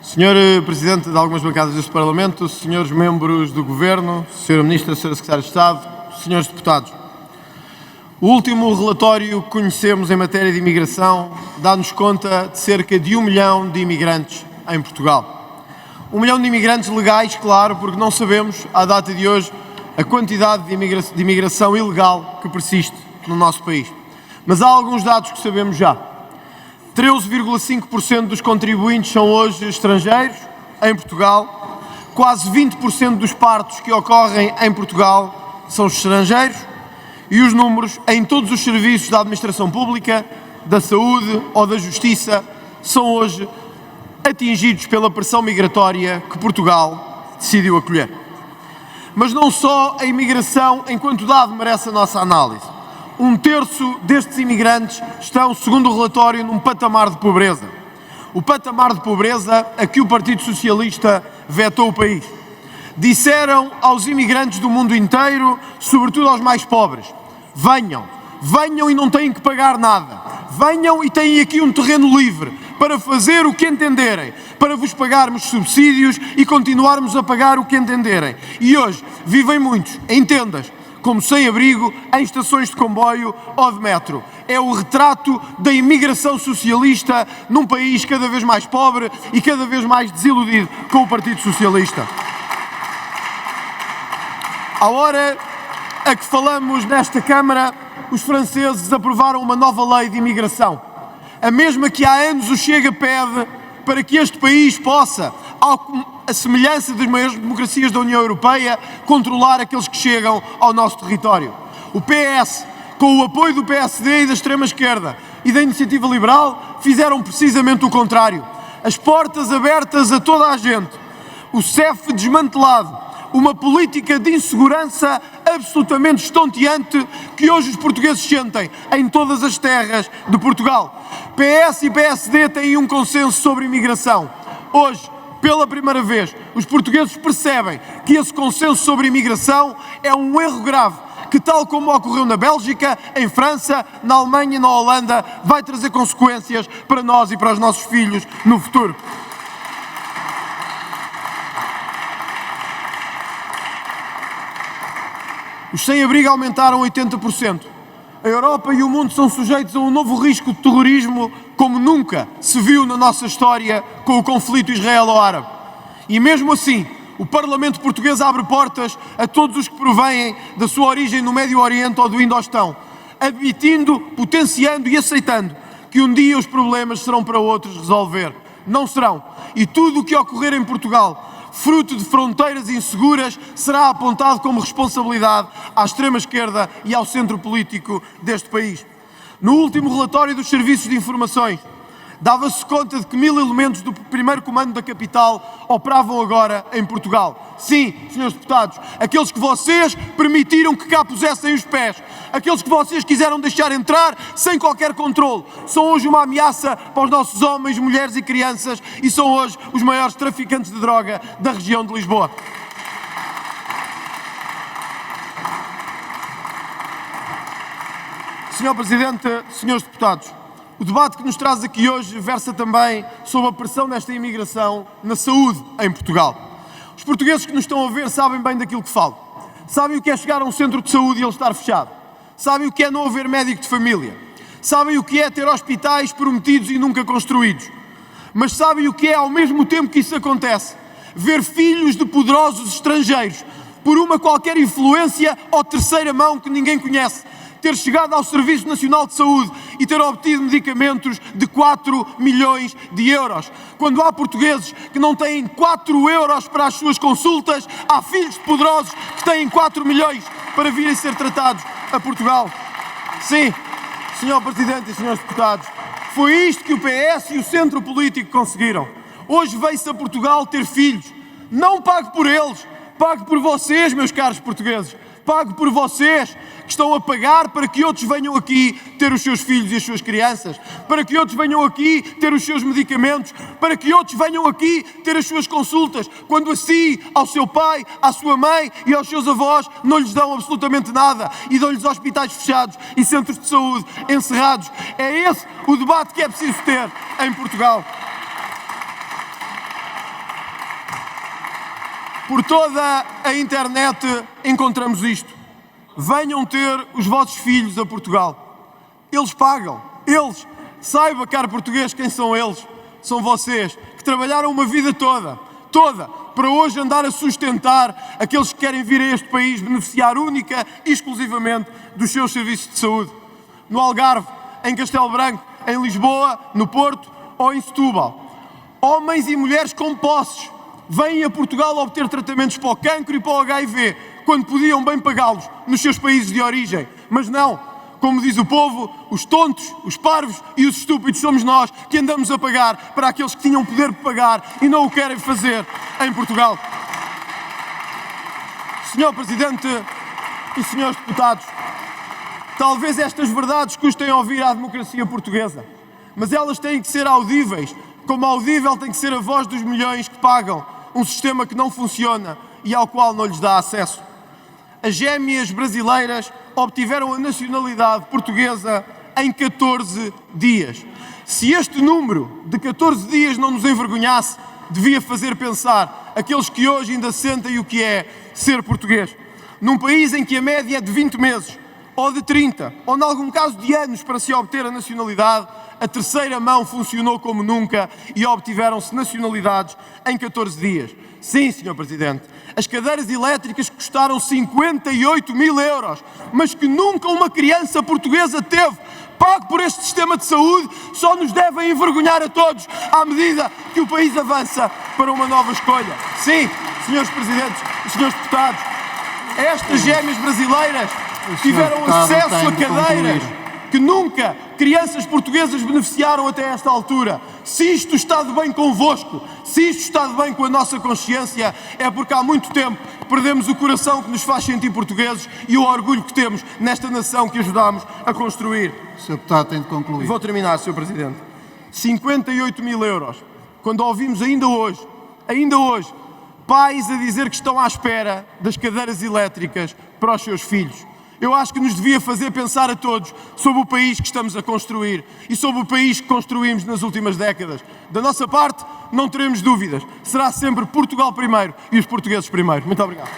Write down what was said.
Senhor Presidente de algumas bancadas deste Parlamento, senhores membros do Governo, Sra. Ministra, Sra. Secretária de Estado, senhores deputados. O último relatório que conhecemos em matéria de imigração dá-nos conta de cerca de 1 milhão de imigrantes em Portugal. 1 milhão de imigrantes legais, claro, porque não sabemos, à data de hoje, a quantidade de imigração ilegal que persiste no nosso país. Mas há alguns dados que sabemos já. 13,5% dos contribuintes são hoje estrangeiros em Portugal, quase 20% dos partos que ocorrem em Portugal são estrangeiros e os números em todos os serviços da administração pública, da saúde ou da justiça são hoje atingidos pela pressão migratória que Portugal decidiu acolher. Mas não só a imigração enquanto dado merece a nossa análise. 1/3 destes imigrantes estão, segundo o relatório, num patamar de pobreza. O patamar de pobreza a que o Partido Socialista vetou o país. Disseram aos imigrantes do mundo inteiro, sobretudo aos mais pobres, venham e não têm que pagar nada. Venham e têm aqui um terreno livre para fazer o que entenderem, para vos pagarmos subsídios e continuarmos a pagar o que entenderem. E hoje vivem muitos em tendas, como sem-abrigo, em estações de comboio ou de metro. É o retrato da imigração socialista num país cada vez mais pobre e cada vez mais desiludido com o Partido Socialista. À hora a que falamos nesta Câmara, os franceses aprovaram uma nova lei de imigração. A mesma que há anos o Chega pede para que este país possa, à semelhança das maiores democracias da União Europeia, controlar aqueles que chegam ao nosso território. O PS, com o apoio do PSD e da extrema-esquerda e da Iniciativa Liberal, fizeram precisamente o contrário. As portas abertas a toda a gente, o CEF desmantelado, uma política de insegurança absolutamente estonteante que hoje os portugueses sentem em todas as terras de Portugal. PS e PSD têm um consenso sobre imigração. Hoje, pela primeira vez, os portugueses percebem que esse consenso sobre imigração é um erro grave, que tal como ocorreu na Bélgica, em França, na Alemanha e na Holanda, vai trazer consequências para nós e para os nossos filhos no futuro. Os sem-abrigo aumentaram 80%. A Europa e o mundo são sujeitos a um novo risco de terrorismo como nunca se viu na nossa história com o conflito israelo-árabe. E mesmo assim, o Parlamento português abre portas a todos os que provêm da sua origem no Médio Oriente ou do Indostão, admitindo, potenciando e aceitando que um dia os problemas serão para outros resolver. Não serão. E tudo o que ocorrer em Portugal, fruto de fronteiras inseguras, será apontado como responsabilidade à extrema-esquerda e ao centro político deste país. No último relatório dos Serviços de Informações, dava-se conta de que 1000 elementos do primeiro comando da capital operavam agora em Portugal. Sim, senhores deputados, aqueles que vocês permitiram que cá pusessem os pés, aqueles que vocês quiseram deixar entrar sem qualquer controle, são hoje uma ameaça para os nossos homens, mulheres e crianças e são hoje os maiores traficantes de droga da região de Lisboa. Senhor Presidente, senhores deputados, o debate que nos traz aqui hoje versa também sobre a pressão desta imigração na saúde em Portugal. Os portugueses que nos estão a ver sabem bem daquilo que falo. Sabem o que é chegar a um centro de saúde e ele estar fechado. Sabem o que é não haver médico de família. Sabem o que é ter hospitais prometidos e nunca construídos. Mas sabem o que é, ao mesmo tempo que isso acontece, ver filhos de poderosos estrangeiros, por uma qualquer influência ou terceira mão que ninguém conhece, ter chegado ao Serviço Nacional de Saúde e ter obtido medicamentos de 4 milhões de euros. Quando há portugueses que não têm 4 euros para as suas consultas, há filhos de poderosos que têm 4 milhões para virem ser tratados a Portugal. Sim, Sr. Presidente e Srs. Deputados, foi isto que o PS e o centro político conseguiram. Hoje veio-se a Portugal ter filhos. Não pague por eles, pague por vocês, meus caros portugueses. Pague por vocês que estão a pagar para que outros venham aqui ter os seus filhos e as suas crianças, para que outros venham aqui ter os seus medicamentos, para que outros venham aqui ter as suas consultas, quando a si, ao seu pai, à sua mãe e aos seus avós não lhes dão absolutamente nada e dão-lhes hospitais fechados e centros de saúde encerrados. É esse o debate que é preciso ter em Portugal. Por toda a internet encontramos isto. Venham ter os vossos filhos a Portugal. Eles pagam. Eles. Saiba, caro português, quem são eles. São vocês, que trabalharam uma vida toda, para hoje andar a sustentar aqueles que querem vir a este país beneficiar única e exclusivamente dos seus serviços de saúde. No Algarve, em Castelo Branco, em Lisboa, no Porto ou em Setúbal. Homens e mulheres com posses vêm a Portugal obter tratamentos para o cancro e para o HIV, quando podiam bem pagá-los nos seus países de origem. Mas não, como diz o povo, os tontos, os parvos e os estúpidos somos nós que andamos a pagar para aqueles que tinham poder de pagar e não o querem fazer em Portugal. Senhor Presidente e senhores deputados, talvez estas verdades custem a ouvir à democracia portuguesa, mas elas têm que ser audíveis, como audível tem que ser a voz dos milhões que pagam um sistema que não funciona e ao qual não lhes dá acesso. As gêmeas brasileiras obtiveram a nacionalidade portuguesa em 14 dias. Se este número de 14 dias não nos envergonhasse, devia fazer pensar aqueles que hoje ainda sentem o que é ser português. Num país em que a média é de 20 meses, ou de 30, ou em algum caso de anos para se obter a nacionalidade, a terceira mão funcionou como nunca e obtiveram-se nacionalidades em 14 dias. Sim, Sr. Presidente, as cadeiras elétricas custaram 58 mil euros, mas que nunca uma criança portuguesa teve. Pago por este sistema de saúde, só nos devem envergonhar a todos à medida que o país avança para uma nova escolha. Sim, Srs. Presidentes e Srs. Deputados, estas gêmeas brasileiras tiveram acesso a cadeiras que nunca crianças portuguesas beneficiaram até esta altura. Se isto está de bem convosco, se isto está de bem com a nossa consciência, é porque há muito tempo perdemos o coração que nos faz sentir portugueses e o orgulho que temos nesta nação que ajudámos a construir. O Sr. Deputado tem de concluir. Vou terminar, Sr. Presidente. 58 mil euros. Quando ouvimos ainda hoje, pais a dizer que estão à espera das cadeiras elétricas para os seus filhos. Eu acho que nos devia fazer pensar a todos sobre o país que estamos a construir e sobre o país que construímos nas últimas décadas. Da nossa parte, não teremos dúvidas. Será sempre Portugal primeiro e os portugueses primeiro. Muito obrigado.